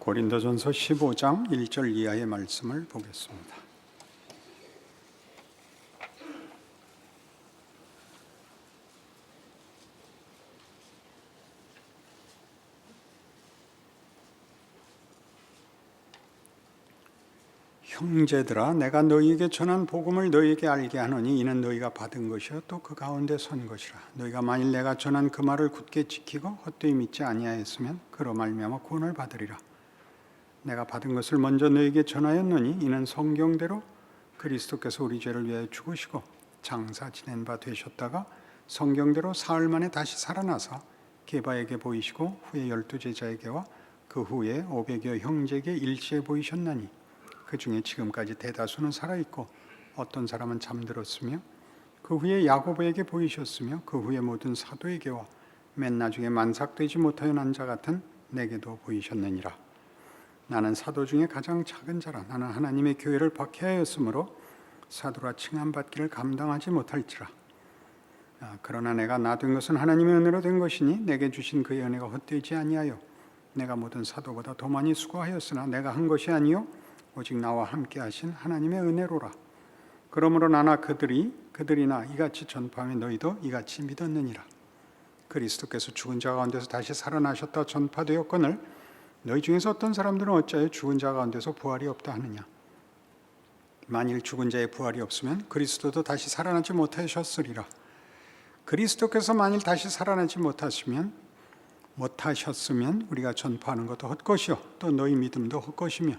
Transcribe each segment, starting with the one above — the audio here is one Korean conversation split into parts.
고린도전서 15장 1절 이하의 말씀을 보겠습니다. 형제들아, 내가 너희에게 전한 복음을 너희에게 알게 하노니 이는 너희가 받은 것이요 또 그 가운데 선 것이라. 너희가 만일 내가 전한 그 말을 굳게 지키고 헛되이 믿지 아니하였으면 그로 말미암아 구원을 받으리라. 내가 받은 것을 먼저 너희에게 전하였노니 이는 성경대로 그리스도께서 우리 죄를 위하여 죽으시고 장사 지낸 바 되셨다가 성경대로 사흘 만에 다시 살아나사 게바에게 보이시고 후에 12제자에게와 그 후에 500여 형제에게 일시에 보이셨나니 그 중에 지금까지 대다수는 살아있고 어떤 사람은 잠들었으며 그 후에 야고보에게 보이셨으며 그 후에 모든 사도에게와 맨 나중에 만삭되지 못하여 난 자 같은 내게도 보이셨느니라. 나는 사도 중에 가장 작은 자라. 나는 하나님의 교회를 박해하였으므로 사도라 칭함받기를 감당하지 못할지라. 그러나 내가 나 된 것은 하나님의 은혜로 된 것이니 내게 주신 그의 은혜가 헛되지 아니하여 내가 모든 사도보다 더 많이 수고하였으나 내가 한 것이 아니요 오직 나와 함께 하신 하나님의 은혜로라. 그러므로 나나 그들이나 이같이 전파하며 너희도 이같이 믿었느니라. 그리스도께서 죽은 자 가운데서 다시 살아나셨다 전파되었거늘 너희 중에서 어떤 사람들은 어찌하여 죽은 자 가운데서 부활이 없다 하느냐. 만일 죽은 자의 부활이 없으면 그리스도도 다시 살아나지 못하셨으리라. 그리스도께서 만일 다시 살아나지 못하셨으면 우리가 전파하는 것도 헛것이요 또 너희 믿음도 헛것이며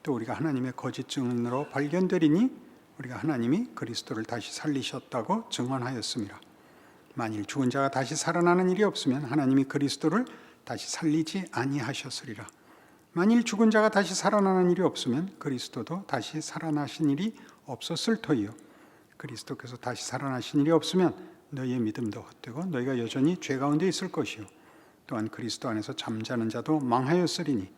또 우리가 하나님의 거짓 증언으로 발견되리니 우리가 하나님이 그리스도를 다시 살리셨다고 증언하였습니다. 만일 죽은 자가 다시 살아나는 일이 없으면 하나님이 그리스도를 다시 살리지 아니하셨으리라. 만일 죽은 자가 다시 살아나는 일이 없으면 그리스도도 다시 살아나신 일이 없었을 터이요 그리스도께서 다시 살아나신 일이 없으면 너희의 믿음도 헛되고 너희가 여전히 죄 가운데 있을 것이요 또한 그리스도 안에서 잠자는 자도 망하였으리니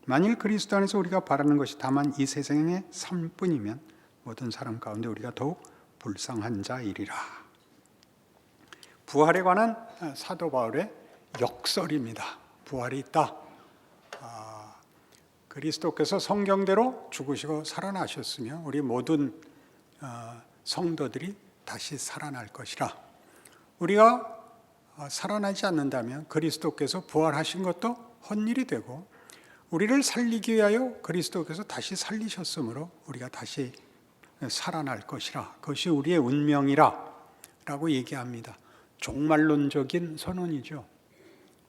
만일 그리스도 안에서 우리가 바라는 것이 다만 이 세상의 삶뿐이면 모든 사람 가운데 우리가 더욱 불쌍한 자이리라. 부활에 관한 사도 바울의 역설입니다. 부활이 있다. 그리스도께서 성경대로 죽으시고 살아나셨으며 우리 모든 성도들이 다시 살아날 것이라. 우리가 살아나지 않는다면 그리스도께서 부활하신 것도 헛일이 되고 우리를 살리기 위하여 그리스도께서 다시 살리셨으므로 우리가 다시 살아날 것이라. 그것이 우리의 운명이라 라고 얘기합니다. 종말론적인 선언이죠.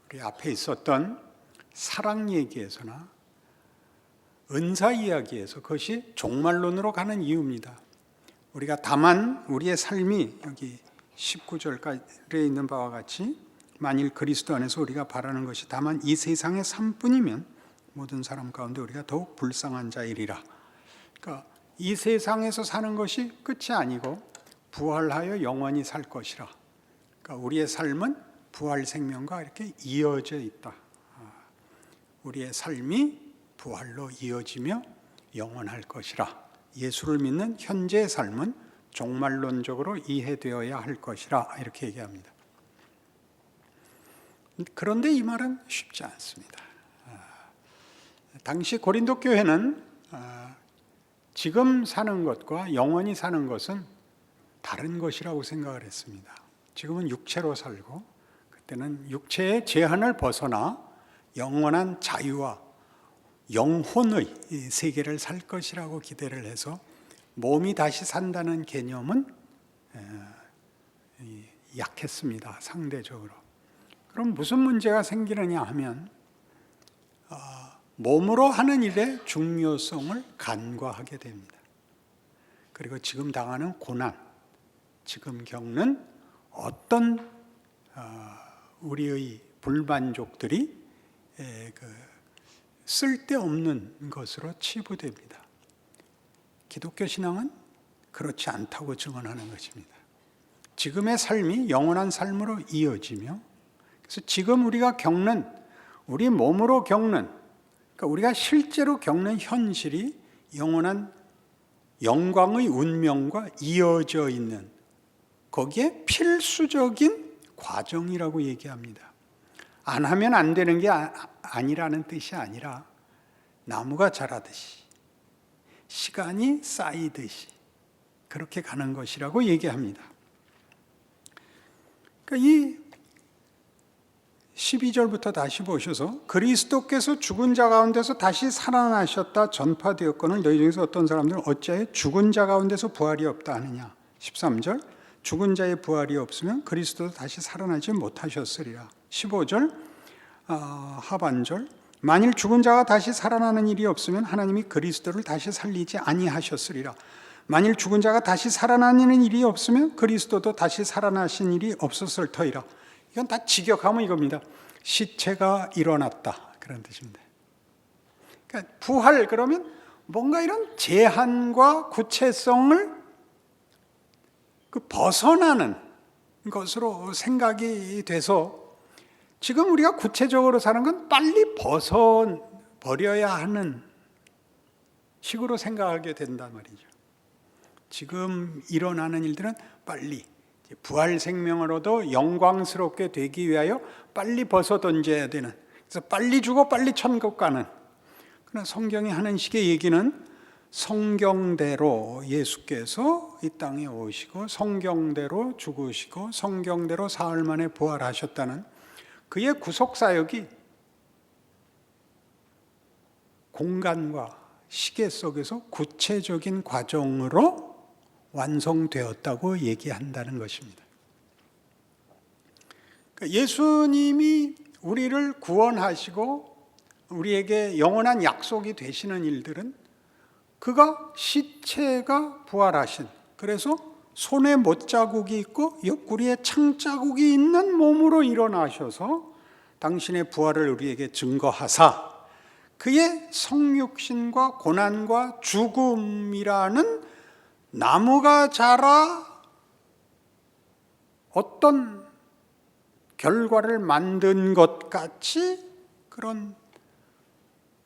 우리 앞에 있었던 사랑 얘기에서나 은사 이야기에서 그것이 종말론으로 가는 이유입니다. 우리가 다만 우리의 삶이 여기 19절까지에 있는 바와 같이 만일 그리스도 안에서 우리가 바라는 것이 다만 이 세상의 삶뿐이면 모든 사람 가운데 우리가 더욱 불쌍한 자이리라. 그러니까 이 세상에서 사는 것이 끝이 아니고 부활하여 영원히 살 것이라. 그러니까 우리의 삶은 부활 생명과 이렇게 이어져 있다. 우리의 삶이 부활로 이어지며 영원할 것이라. 예수를 믿는 현재의 삶은 종말론적으로 이해되어야 할 것이라 이렇게 얘기합니다. 그런데 이 말은 쉽지 않습니다. 당시 고린도 교회는 지금 사는 것과 영원히 사는 것은 다른 것이라고 생각을 했습니다. 지금은 육체로 살고 그때는 육체의 제한을 벗어나 영원한 자유와 영혼의 세계를 살 것이라고 기대를 해서 몸이 다시 산다는 개념은 약했습니다. 상대적으로. 그럼 무슨 문제가 생기느냐 하면 몸으로 하는 일의 중요성을 간과하게 됩니다. 그리고 지금 당하는 고난, 지금 겪는 어떤 우리의 불만족들이 쓸데없는 것으로 치부됩니다. 기독교 신앙은 그렇지 않다고 증언하는 것입니다. 지금의 삶이 영원한 삶으로 이어지며 그래서 지금 우리가 겪는 우리 몸으로 겪는 그러니까 우리가 실제로 겪는 현실이 영원한 영광의 운명과 이어져 있는 거기에 필수적인 과정이라고 얘기합니다. 안 하면 안 되는 게 아니라는 뜻이 아니라 나무가 자라듯이 시간이 쌓이듯이 그렇게 가는 것이라고 얘기합니다. 그러니까 이 12절부터 다시 보셔서 그리스도께서 죽은 자 가운데서 다시 살아나셨다 전파되었거늘 너희 중에서 어떤 사람들은 어찌하여 죽은 자 가운데서 부활이 없다 하느냐. 13절 죽은 자의 부활이 없으면 그리스도도 다시 살아나지 못하셨으리라. 15절 하반절 만일 죽은 자가 다시 살아나는 일이 없으면 하나님이 그리스도를 다시 살리지 아니하셨으리라. 만일 죽은 자가 다시 살아나는 일이 없으면 그리스도도 다시 살아나신 일이 없었을 터이라. 이건 다 직역하면 이겁니다. 시체가 일어났다 그런 뜻입니다. 그러니까 부활 그러면 뭔가 이런 제한과 구체성을 벗어나는 것으로 생각이 돼서 지금 우리가 구체적으로 사는 건 빨리 벗어버려야 하는 식으로 생각하게 된단 말이죠. 지금 일어나는 일들은 빨리 부활 생명을 얻어 영광스럽게 되기 위하여 빨리 벗어던져야 되는, 그래서 빨리 죽어 빨리 천국 가는. 그러나 성경이 하는 식의 얘기는 성경대로 예수께서 이 땅에 오시고 성경대로 죽으시고 성경대로 사흘 만에 부활하셨다는 그의 구속사역이 공간과 시계 속에서 구체적인 과정으로 완성되었다고 얘기한다는 것입니다. 그러니까 예수님이 우리를 구원하시고 우리에게 영원한 약속이 되시는 일들은 그가 시체가 부활하신, 그래서 손에 못자국이 있고 옆구리에 창자국이 있는 몸으로 일어나셔서 당신의 부활을 우리에게 증거하사 그의 성육신과 고난과 죽음이라는 나무가 자라 어떤 결과를 만든 것 같이 그런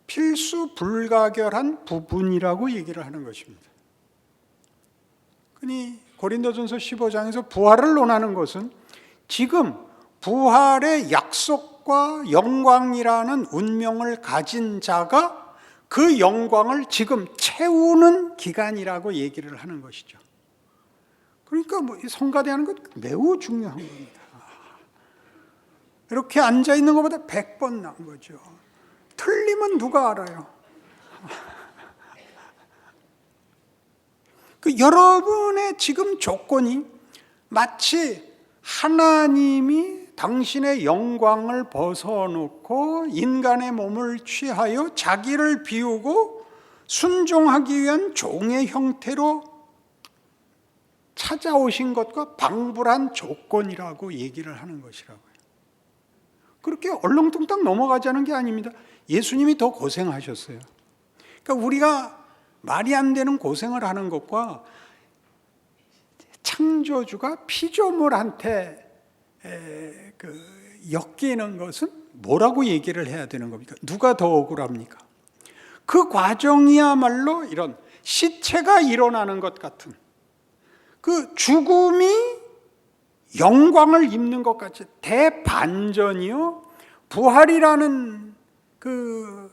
필수 불가결한 부분이라고 얘기를 하는 것입니다. 그러니 고린도전서 15장에서 부활을 논하는 것은 지금 부활의 약속과 영광이라는 운명을 가진 자가 그 영광을 지금 채우는 기간이라고 얘기를 하는 것이죠. 그러니까 성가대하는 것 매우 중요한 겁니다. 이렇게 앉아 있는 것보다 100번 나은 거죠. 틀리면 누가 알아요? 그 여러분의 지금 조건이 마치 하나님이 당신의 영광을 벗어놓고 인간의 몸을 취하여 자기를 비우고 순종하기 위한 종의 형태로 찾아오신 것과 방불한 조건이라고 얘기를 하는 것이라고요. 그렇게 얼렁뚱땅 넘어가자는 게 아닙니다. 예수님이 더 고생하셨어요. 그러니까 우리가 말이 안 되는 고생을 하는 것과 창조주가 피조물한테 엮이는 것은 뭐라고 얘기를 해야 되는 겁니까? 누가 더 억울합니까? 그 과정이야말로 이런 시체가 일어나는 것 같은 그 죽음이 영광을 입는 것 같이 대반전이요. 부활이라는 그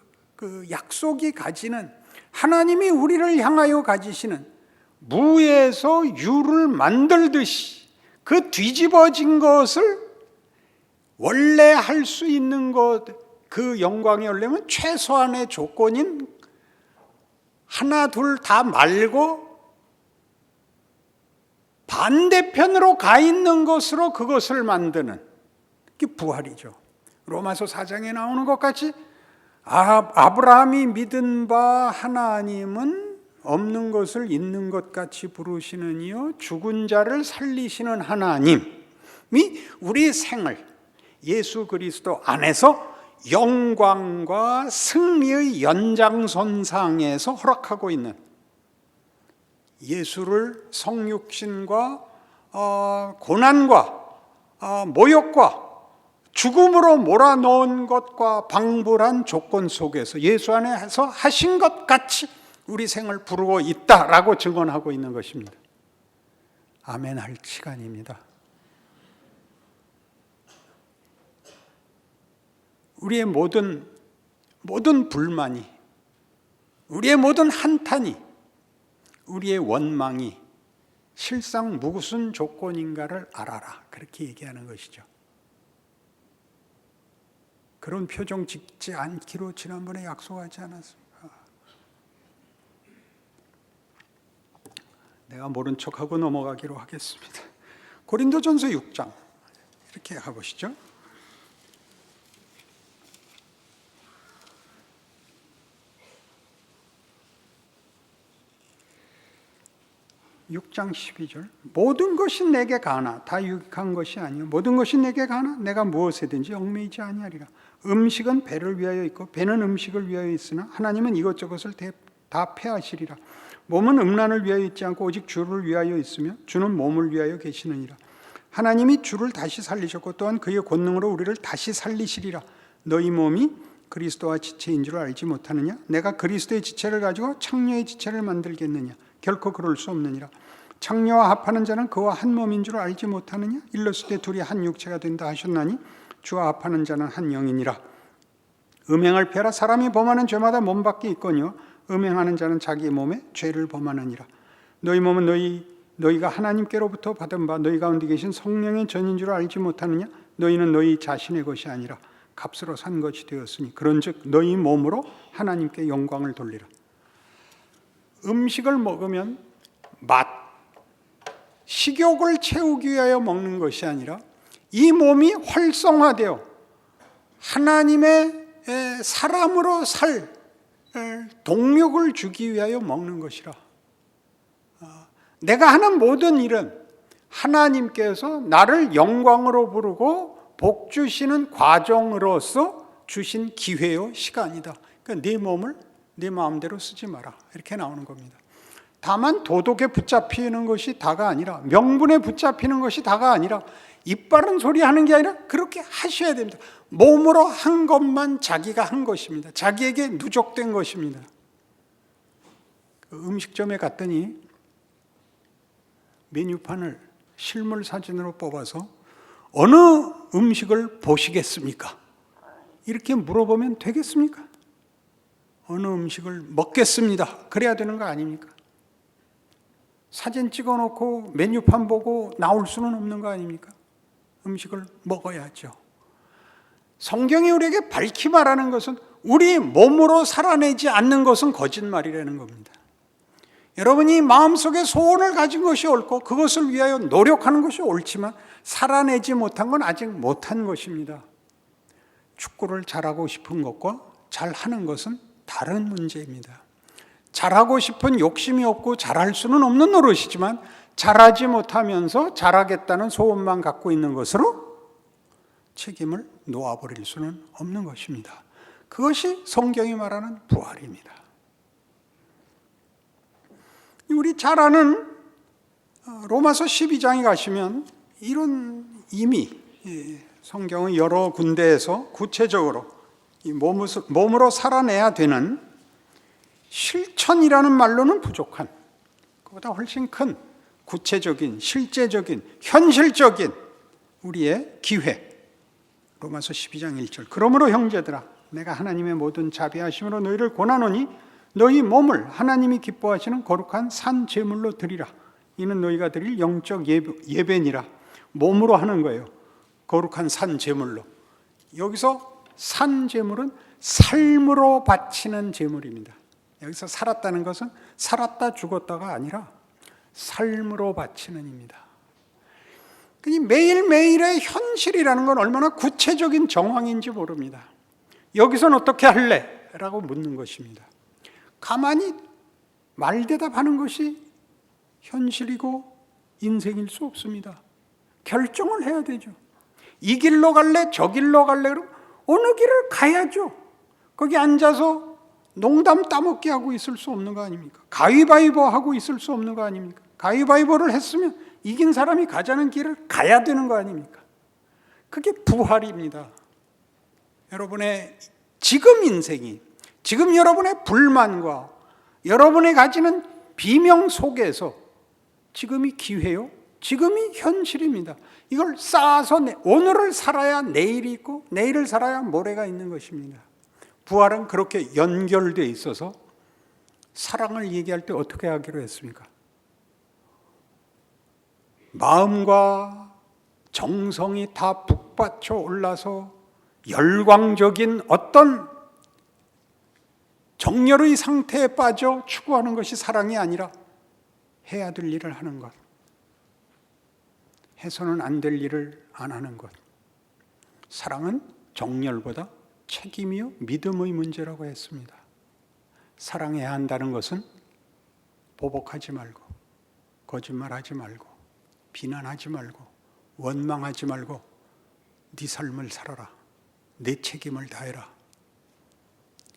약속이 가지는 하나님이 우리를 향하여 가지시는 무에서 유를 만들듯이 그 뒤집어진 것을 원래 할 수 있는 것, 그 영광이 오려면 최소한의 조건인 하나 둘 다 말고 반대편으로 가 있는 것으로 그것을 만드는 게 부활이죠. 로마서 4장에 나오는 것 같이 아브라함이 믿은 바 하나님은 없는 것을 있는 것 같이 부르시는 이요 죽은 자를 살리시는 하나님이 우리 생을 예수 그리스도 안에서 영광과 승리의 연장선상에서 허락하고 있는 예수를 성육신과 고난과 모욕과 죽음으로 몰아넣은 것과 방불한 조건 속에서 예수 안에서 하신 것 같이 우리 생을 부르고 있다라고 증언하고 있는 것입니다. 아멘 할 시간입니다. 우리의 모든 불만이 우리의 모든 한탄이, 우리의 원망이 실상 무슨 조건인가를 알아라. 그렇게 얘기하는 것이죠. 그런 표정 짓지 않기로 지난번에 약속하지 않았습니까? 내가 모른 척하고 넘어가기로 하겠습니다. 고린도전서 6장 이렇게 가보시죠. 6장 12절 모든 것이 내게 가나 다 유익한 것이 아니요 모든 것이 내게 가나 내가 무엇에든지 얽매이지 아니하리라. 음식은 배를 위하여 있고 배는 음식을 위하여 있으나 하나님은 이것저것을 다 패하시리라. 몸은 음란을 위하여 있지 않고 오직 주를 위하여 있으며 주는 몸을 위하여 계시느니라. 하나님이 주를 다시 살리셨고 또한 그의 권능으로 우리를 다시 살리시리라. 너희 몸이 그리스도와 지체인 줄 알지 못하느냐? 내가 그리스도의 지체를 가지고 창녀의 지체를 만들겠느냐? 결코 그럴 수 없느니라. 창녀와 합하는 자는 그와 한 몸인 줄 알지 못하느냐? 일렀을 때 둘이 한 육체가 된다 하셨나니 주와 합하는 자는 한 영이니라. 음행을 펴라. 사람이 범하는 죄마다 몸 밖에 있거니와 음행하는 자는 자기 몸에 죄를 범하느니라. 너희 몸은 너희가 하나님께로부터 받은 바 너희 가운데 계신 성령의 전인 줄 알지 못하느냐? 너희는 너희 자신의 것이 아니라 값으로 산 것이 되었으니 그런즉 너희 몸으로 하나님께 영광을 돌리라. 음식을 먹으면 맛, 식욕을 채우기 위하여 먹는 것이 아니라 이 몸이 활성화되어 하나님의 사람으로 살 동력을 주기 위하여 먹는 것이라. 내가 하는 모든 일은 하나님께서 나를 영광으로 부르고 복 주시는 과정으로서 주신 기회요 시간이다. 그러니까 네 몸을 네 마음대로 쓰지 마라. 이렇게 나오는 겁니다. 다만 도덕에 붙잡히는 것이 다가 아니라 명분에 붙잡히는 것이 다가 아니라 입 바른 소리 하는 게 아니라 그렇게 하셔야 됩니다. 몸으로 한 것만 자기가 한 것입니다. 자기에게 누적된 것입니다. 그 음식점에 갔더니 메뉴판을 실물 사진으로 뽑아서 어느 음식을 보시겠습니까? 이렇게 물어보면 되겠습니까? 어느 음식을 먹겠습니다. 그래야 되는 거 아닙니까? 사진 찍어놓고 메뉴판 보고 나올 수는 없는 거 아닙니까? 음식을 먹어야죠. 성경이 우리에게 밝히 말하는 것은 우리 몸으로 살아내지 않는 것은 거짓말이라는 겁니다. 여러분이 마음속에 소원을 가진 것이 옳고 그것을 위하여 노력하는 것이 옳지만 살아내지 못한 건 아직 못한 것입니다. 축구를 잘하고 싶은 것과 잘하는 것은 다른 문제입니다. 잘하고 싶은 욕심이 없고 잘할 수는 없는 노릇이지만 잘하지 못하면서 잘하겠다는 소원만 갖고 있는 것으로 책임을 놓아버릴 수는 없는 것입니다. 그것이 성경이 말하는 부활입니다. 우리 잘 아는 로마서 12장에 가시면 이런 이미 성경의 여러 군데에서 구체적으로 이 몸으로 살아내야 되는 실천이라는 말로는 부족한 그보다 훨씬 큰 구체적인 실제적인 현실적인 우리의 기회 로마서 12장 1절 그러므로 형제들아 내가 하나님의 모든 자비하심으로 너희를 권하노니 너희 몸을 하나님이 기뻐하시는 거룩한 산 제물로 드리라. 이는 너희가 드릴 영적 예배니라. 몸으로 하는 거예요. 거룩한 산 제물로. 여기서 산 제물은 삶으로 바치는 제물입니다. 여기서 살았다는 것은 살았다 죽었다가 아니라 삶으로 바치는 입니다. 매일매일의 현실이라는 건 얼마나 구체적인 정황인지 모릅니다. 여기서는 어떻게 할래? 라고 묻는 것입니다. 가만히 말대답하는 것이 현실이고 인생일 수 없습니다. 결정을 해야 되죠. 이 길로 갈래? 저 길로 갈래? 그럼 어느 길을 가야죠. 거기 앉아서 농담 따먹기 하고 있을 수 없는 거 아닙니까? 가위바위보 하고 있을 수 없는 거 아닙니까? 가위바위보를 했으면 이긴 사람이 가자는 길을 가야 되는 거 아닙니까? 그게 부활입니다. 여러분의 지금 인생이 지금 여러분의 불만과 여러분이 가지는 비명 속에서 지금이 기회요. 지금이 현실입니다. 이걸 쌓아서 오늘을 살아야 내일이 있고 내일을 살아야 모레가 있는 것입니다. 부활은 그렇게 연결되어 있어서 사랑을 얘기할 때 어떻게 하기로 했습니까? 마음과 정성이 다 북받쳐 올라서 열광적인 어떤 정열의 상태에 빠져 추구하는 것이 사랑이 아니라 해야 될 일을 하는 것, 해서는 안 될 일을 안 하는 것. 사랑은 정열보다 책임이요 믿음의 문제라고 했습니다. 사랑해야 한다는 것은 보복하지 말고, 거짓말하지 말고, 비난하지 말고, 원망하지 말고 네 삶을 살아라, 내 책임을 다해라.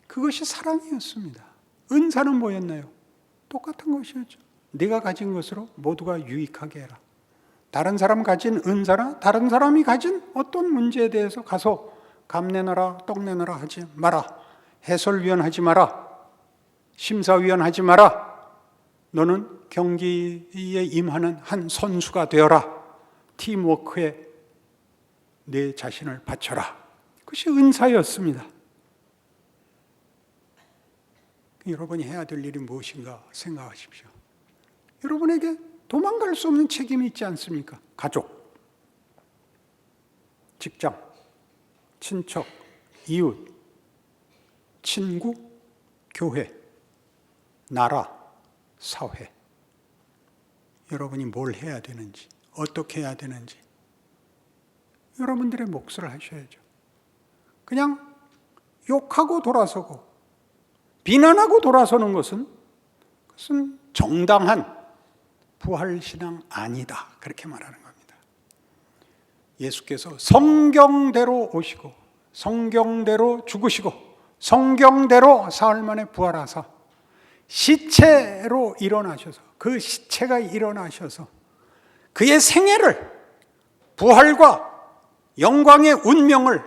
그것이 사랑이었습니다. 은사는 뭐였나요? 똑같은 것이었죠. 네가 가진 것으로 모두가 유익하게 해라. 다른 사람 가진 은사나 다른 사람이 가진 어떤 문제에 대해서 가서 감내너라 떡내너라 하지 마라. 해설위원 하지 마라. 심사위원 하지 마라. 너는 경기에 임하는 한 선수가 되어라. 팀워크에 내 자신을 바쳐라. 그것이 은사였습니다. 여러분이 해야 될 일이 무엇인가 생각하십시오. 여러분에게 도망갈 수 없는 책임이 있지 않습니까? 가족, 직장, 친척, 이웃, 친구, 교회, 나라, 사회. 여러분이 뭘 해야 되는지, 어떻게 해야 되는지 여러분들의 몫을 하셔야죠. 그냥 욕하고 돌아서고 비난하고 돌아서는 것은 그것은 정당한 부활신앙 아니다. 그렇게 말하는 겁니다. 예수께서 성경대로 오시고 성경대로 죽으시고 성경대로 사흘 만에 부활하사 시체로 일어나셔서 그 시체가 일어나셔서 그의 생애를 부활과 영광의 운명을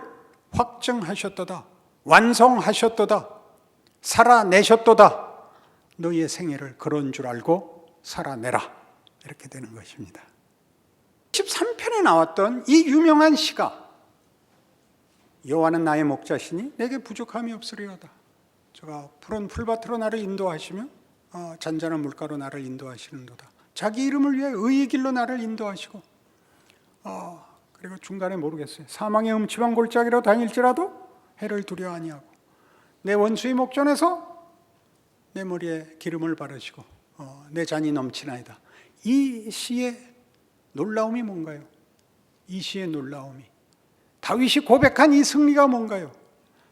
확증하셨도다. 완성하셨도다. 살아내셨도다. 너희의 생애를 그런 줄 알고 살아내라. 이렇게 되는 것입니다. 13편에 나왔던 이 유명한 시가 여호와는 나의 목자시니 내게 부족함이 없으리로다. 제가 푸른 풀밭으로 나를 인도하시며 잔잔한 물가로 나를 인도하시는도다. 자기 이름을 위해 의의 길로 나를 인도하시고 그리고 중간에 모르겠어요. 사망의 음침한 골짜기로 다닐지라도 해를 두려워 아니하고 내 원수의 목전에서 내 머리에 기름을 바르시고 내 잔이 넘치나이다. 이 시의 놀라움이 뭔가요? 이 시의 놀라움이 다윗이 고백한 이 승리가 뭔가요?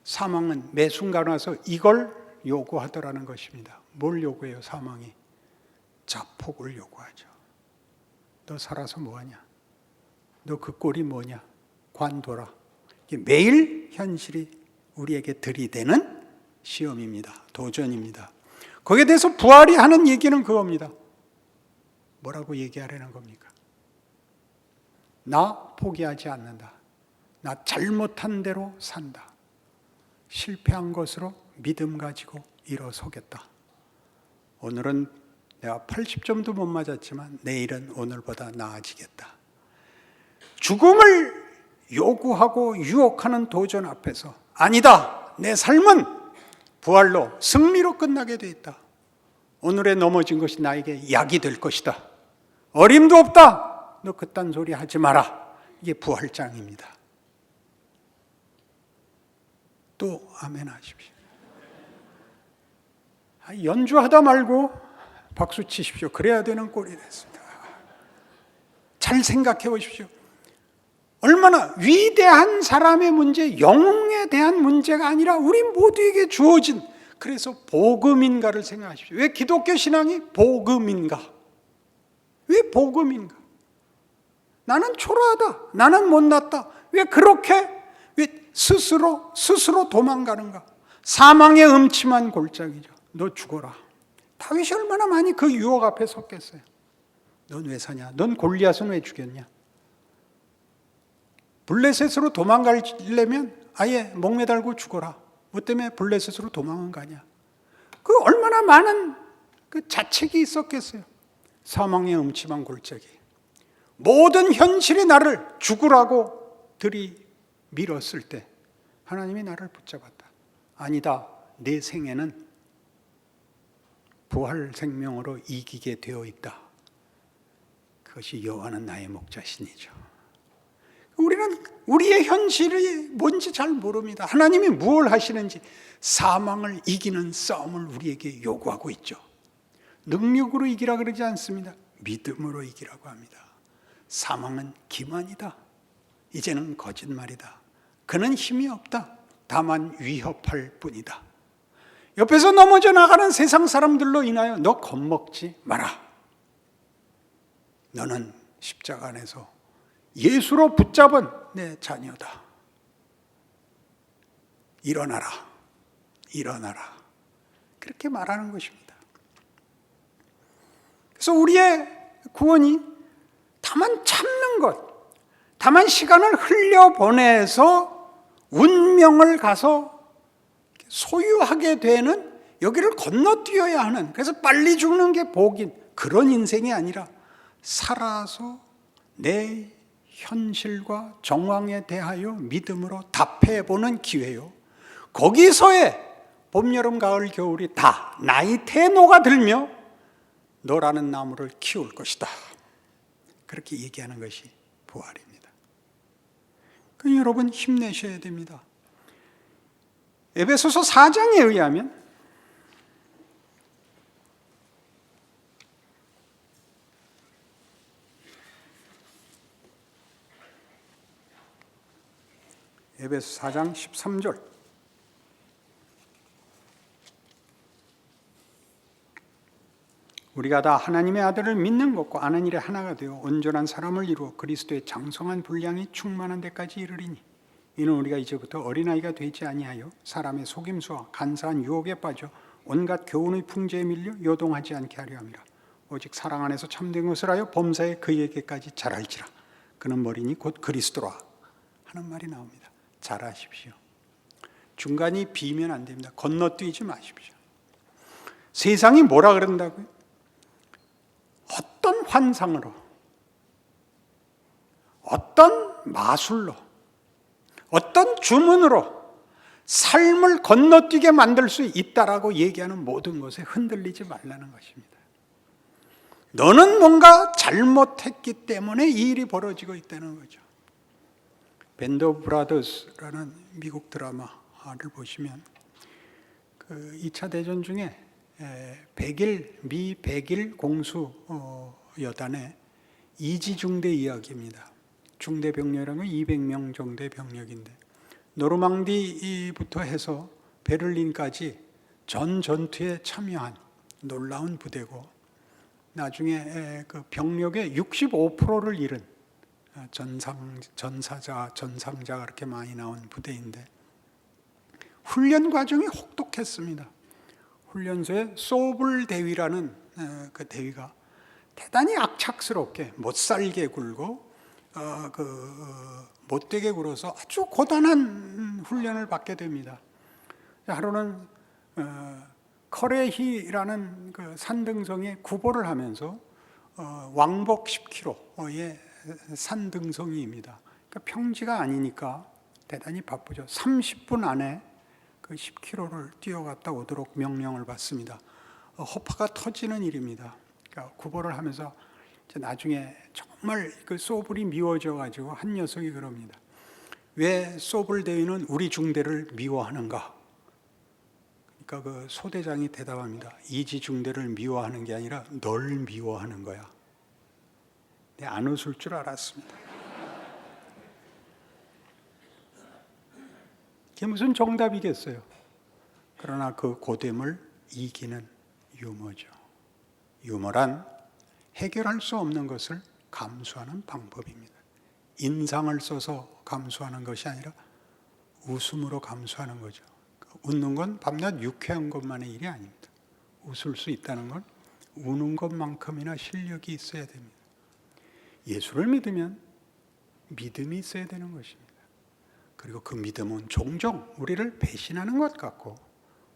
사망은 매 순간 와서 이걸 요구하더라는 것입니다. 뭘 요구해요? 사망이 자폭을 요구하죠. 너 살아서 뭐하냐? 너 그 꼴이 뭐냐? 관둬라. 매일 현실이 우리에게 들이대는 시험입니다. 도전입니다. 거기에 대해서 부활이 하는 얘기는 그겁니다. 뭐라고 얘기하려는 겁니까? 나 포기하지 않는다. 나 잘못한 대로 산다. 실패한 것으로 믿음 가지고 일어서겠다. 오늘은 내가 80점도 못 맞았지만 내일은 오늘보다 나아지겠다. 죽음을 요구하고 유혹하는 도전 앞에서 아니다. 내 삶은 부활로 승리로 끝나게 돼 있다. 오늘에 넘어진 것이 나에게 약이 될 것이다. 어림도 없다. 너 그딴 소리 하지 마라. 이게 부활장입니다. 또 아멘 하십시오. 연주하다 말고 박수 치십시오. 그래야 되는 꼴이 됐습니다. 잘 생각해 보십시오. 얼마나 위대한 사람의 문제, 영웅에 대한 문제가 아니라 우리 모두에게 주어진, 그래서 복음인가를 생각하십시오. 왜 기독교 신앙이 복음인가? 왜 복음인가? 나는 초라하다. 나는 못났다. 왜 그렇게 스스로 도망가는가? 사망의 음침한 골짜기죠. 너 죽어라. 다윗이 얼마나 많이 그 유혹 앞에 섰겠어요. 넌 왜 사냐? 넌 골리앗은 왜 죽였냐? 블레셋으로 도망가려면 아예 목매달고 죽어라. 뭐 때문에 블레셋으로 도망은 가냐? 그 얼마나 많은 그 자책이 있었겠어요. 사망의 음침한 골짜기. 모든 현실이 나를 죽으라고 들이밀었을 때 하나님이 나를 붙잡았다. 아니다. 내 생애는 부활 생명으로 이기게 되어 있다. 그것이 여호와는 나의 목자시니죠. 우리는 우리의 현실이 뭔지 잘 모릅니다. 하나님이 무엇을 하시는지 사망을 이기는 싸움을 우리에게 요구하고 있죠. 능력으로 이기라 그러지 않습니다. 믿음으로 이기라고 합니다. 사망은 기만이다. 이제는 거짓말이다. 그는 힘이 없다. 다만 위협할 뿐이다. 옆에서 넘어져 나가는 세상 사람들로 인하여 너 겁먹지 마라. 너는 십자가 안에서 예수로 붙잡은 내 자녀다. 일어나라. 일어나라. 그렇게 말하는 것입니다. 그래서 우리의 구원이 다만 참는 것, 다만 시간을 흘려보내서 운명을 가서 소유하게 되는, 여기를 건너뛰어야 하는, 그래서 빨리 죽는 게 복인 그런 인생이 아니라 살아서 내 현실과 정황에 대하여 믿음으로 답해보는 기회요. 거기서의 봄, 여름, 가을, 겨울이 다 나이 태노가 들며 너라는 나무를 키울 것이다. 그렇게 얘기하는 것이 부활입니다. 그러니까 여러분 힘내셔야 됩니다. 에베소서 4장에 의하면 에베소 4장 13절 우리가 다 하나님의 아들을 믿는 것과 아는 일에 하나가 되어 온전한 사람을 이루어 그리스도의 장성한 분량이 충만한 데까지 이르리니 이는 우리가 이제부터 어린아이가 되지 아니하여 사람의 속임수와 간사한 유혹에 빠져 온갖 교훈의 풍제에 밀려 요동하지 않게 하려 함이라. 오직 사랑 안에서 참된 것을 하여 범사에 그에게까지 자랄지라. 그는 머리니 곧 그리스도라 하는 말이 나옵니다. 잘하십시오. 중간이 비면 안 됩니다. 건너뛰지 마십시오. 세상이 뭐라 그런다고요? 어떤 환상으로, 어떤 마술로, 어떤 주문으로 삶을 건너뛰게 만들 수 있다라고 얘기하는 모든 것에 흔들리지 말라는 것입니다. 너는 뭔가 잘못했기 때문에 이 일이 벌어지고 있다는 거죠. 밴드 오브 브라더스라는 미국 드라마를 보시면 그 2차 대전 중에 미 백일 공수 여단의 이지중대 이야기입니다. 중대 병력이라는 건 200명 정도의 병력인데 노르망디부터 해서 베를린까지 전 전투에 참여한 놀라운 부대고 나중에 그 병력의 65%를 잃은 전상자가 그렇게 많이 나온 부대인데 훈련 과정이 혹독했습니다. 훈련소에 소블 대위라는 그 대위가 대단히 악착스럽게 못살게 굴고 못되게 굴어서 아주 고단한 훈련을 받게 됩니다. 하루는 커레히라는 그 산등성에 구보를 하면서 왕복 10km의 산등성이입니다. 그러니까 평지가 아니니까 대단히 바쁘죠. 30분 안에 그 10km를 뛰어갔다 오도록 명령을 받습니다. 허파가 터지는 일입니다. 그러니까 구보를 하면서 나중에 정말 그 소불이 미워져 가지고 한 녀석이 그럽니다. 왜 소불 대위는 우리 중대를 미워하는가? 그러니까 그 소대장이 대답합니다. 이지 중대를 미워하는 게 아니라 널 미워하는 거야. 내가 안 웃을 줄 알았습니다. 그게 무슨 정답이겠어요? 그러나 그 고됨을 이기는 유머죠. 유머란 해결할 수 없는 것을 감수하는 방법입니다. 인상을 써서 감수하는 것이 아니라 웃음으로 감수하는 거죠. 웃는 건 밤낮 유쾌한 것만의 일이 아닙니다. 웃을 수 있다는 건 우는 것만큼이나 실력이 있어야 됩니다. 예수를 믿으면 믿음이 있어야 되는 것입니다. 그리고 그 믿음은 종종 우리를 배신하는 것 같고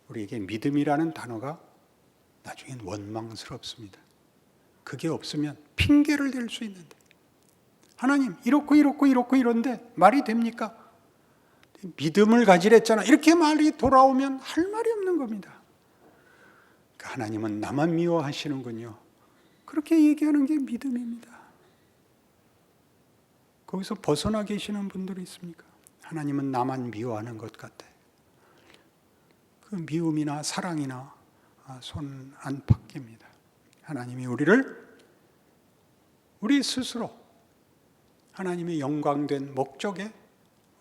우리에게 믿음이라는 단어가 나중엔 원망스럽습니다. 그게 없으면 핑계를 댈 수 있는데 하나님 이렇고 이런데 말이 됩니까? 믿음을 가지랬잖아. 이렇게 말이 돌아오면 할 말이 없는 겁니다. 하나님은 나만 미워하시는군요. 그렇게 얘기하는 게 믿음입니다. 거기서 벗어나 계시는 분들이 있습니까? 하나님은 나만 미워하는 것 같아. 그 미움이나 사랑이나 손 안팎입니다. 하나님이 우리 스스로 하나님의 영광된 목적에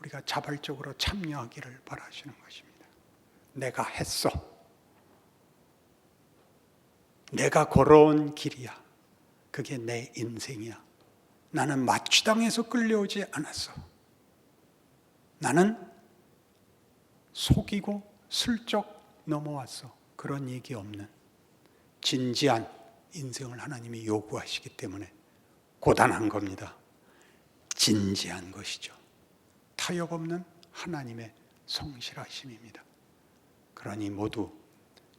우리가 자발적으로 참여하기를 바라시는 것입니다. 내가 했어. 내가 걸어온 길이야. 그게 내 인생이야. 나는 마취당해서 끌려오지 않았어. 나는 속이고 슬쩍 넘어왔어. 그런 얘기 없는 진지한 인생을 하나님이 요구하시기 때문에 고단한 겁니다. 진지한 것이죠. 타협 없는 하나님의 성실하심입니다. 그러니 모두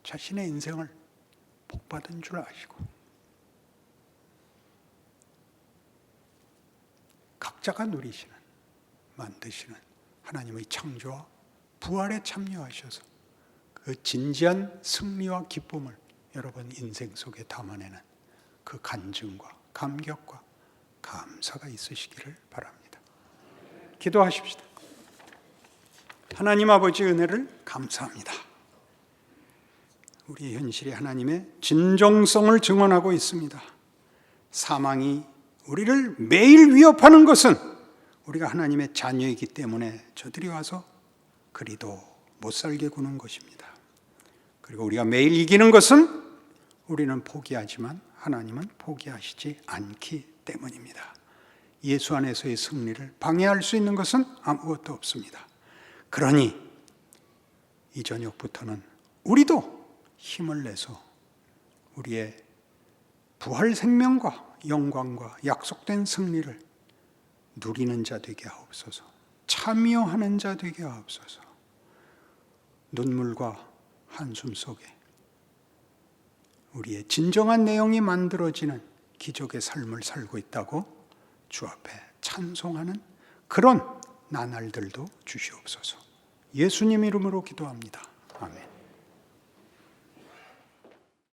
자신의 인생을 복받은 줄 아시고 각자가 누리시는, 만드시는 하나님의 창조와 부활에 참여하셔서 그 진지한 승리와 기쁨을 여러분 인생 속에 담아내는 그 간증과 감격과 감사가 있으시기를 바랍니다. 기도하십시다. 하나님 아버지 은혜를 감사합니다. 우리 현실이 하나님의 진정성을 증언하고 있습니다. 사망이 우리를 매일 위협하는 것은 우리가 하나님의 자녀이기 때문에 저들이 와서 그리도 못 살게 구는 것입니다. 그리고 우리가 매일 이기는 것은 우리는 포기하지만 하나님은 포기하시지 않기 때문입니다. 예수 안에서의 승리를 방해할 수 있는 것은 아무것도 없습니다. 그러니 이 저녁부터는 우리도 힘을 내서 우리의 부활 생명과 영광과 약속된 승리를 누리는 자 되게 하옵소서. 참여하는 자 되게 하옵소서. 눈물과 한숨 속에 우리의 진정한 내용이 만들어지는 기적의 삶을 살고 있다고 주 앞에 찬송하는 그런 나날들도 주시옵소서. 예수님 이름으로 기도합니다. 아멘.